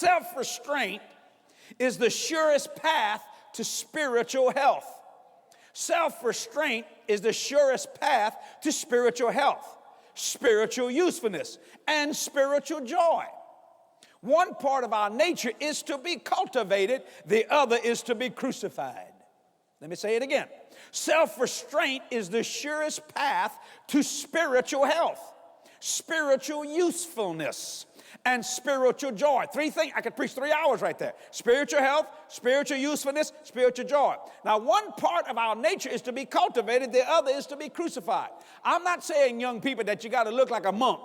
self-restraint is the surest path to spiritual health. Self-restraint is the surest path to spiritual health, spiritual usefulness, and spiritual joy. One part of our nature is to be cultivated, the other is to be crucified. Let me say it again. Self-restraint is the surest path to spiritual health, spiritual usefulness, and spiritual joy. Three things. I could preach 3 hours right there. Spiritual health, spiritual usefulness, spiritual joy. Now, one part of our nature is to be cultivated, the other is to be crucified. I'm not saying, young people, that you got to look like a monk.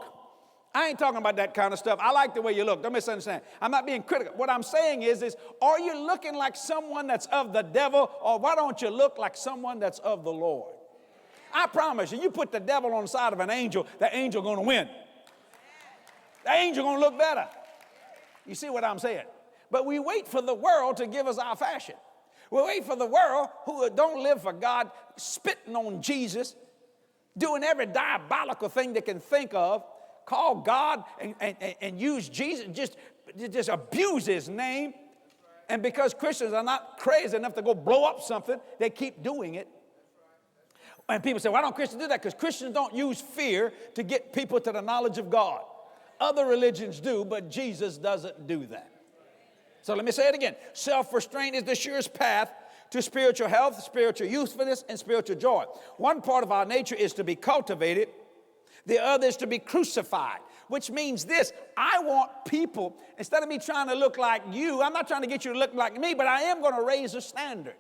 I ain't talking about that kind of stuff. I like the way you look. Don't misunderstand. I'm not being critical. What I'm saying is, are you looking like someone that's of the devil, or why don't you look like someone that's of the Lord? I promise you, you put the devil on the side of an angel, the angel going to win. The angel going to look better. You see what I'm saying? But we wait for the world to give us our fashion. We wait for the world who don't live for God, spitting on Jesus, doing every diabolical thing they can think of, call God and use Jesus, just abuse his name. And because Christians are not crazy enough to go blow up something, they keep doing it. And people say, why don't Christians do that? Because Christians don't use fear to get people to the knowledge of God. Other religions do, but Jesus doesn't do that. So let me say it again. Self-restraint is the surest path to spiritual health, spiritual usefulness, and spiritual joy. One part of our nature is to be cultivated. The other is to be crucified, which means this. I want people, instead of me trying to look like you, I'm not trying to get you to look like me, but I am going to raise a standard.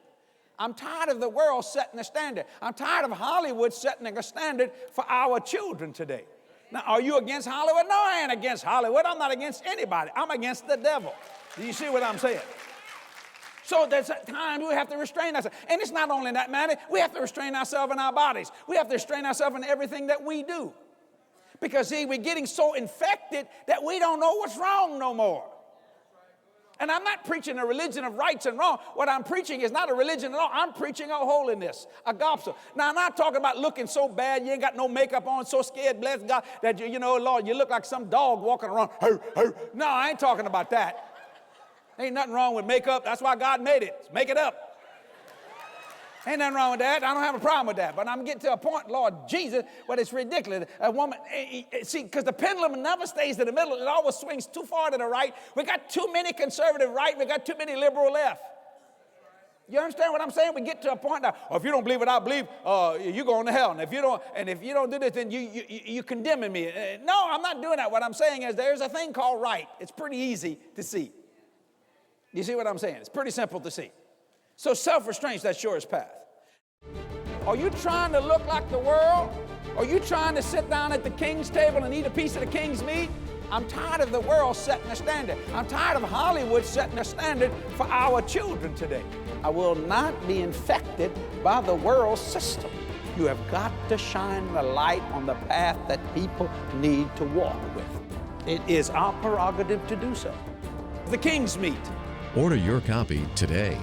I'm tired of the world setting a standard. I'm tired of Hollywood setting a standard for our children today. Now, are you against Hollywood? No, I ain't against Hollywood. I'm not against anybody. I'm against the devil. Do you see what I'm saying? So there's times we have to restrain ourselves. And it's not only in that matter. We have to restrain ourselves in our bodies. We have to restrain ourselves in everything that we do. Because, see, we're getting so infected that we don't know what's wrong no more. And I'm not preaching a religion of rights and wrong. What I'm preaching is not a religion at all. I'm preaching a holiness, a gospel. Now, I'm not talking about looking so bad, you ain't got no makeup on, so scared, bless God, that, you know, Lord, you look like some dog walking around. No, I ain't talking about that. Ain't nothing wrong with makeup. That's why God made it. Make it up. Ain't nothing wrong with that. I don't have a problem with that. But I'm getting to a point, Lord Jesus, but it's ridiculous. A woman, see, because the pendulum never stays in the middle. It always swings too far to the right. We got too many conservative right. We got too many liberal left. You understand what I'm saying? We get to a point now, if you don't believe what I believe, you're going to hell. And if you don't do this, then you're condemning me. No, I'm not doing that. What I'm saying is there's a thing called right. It's pretty easy to see. You see what I'm saying? It's pretty simple to see. So self-restraint is that surest path. Are you trying to look like the world? Are you trying to sit down at the king's table and eat a piece of the king's meat? I'm tired of the world setting a standard. I'm tired of Hollywood setting a standard for our children today. I will not be infected by the world system. You have got to shine the light on the path that people need to walk with. It is our prerogative to do so. The king's meat. Order your copy today.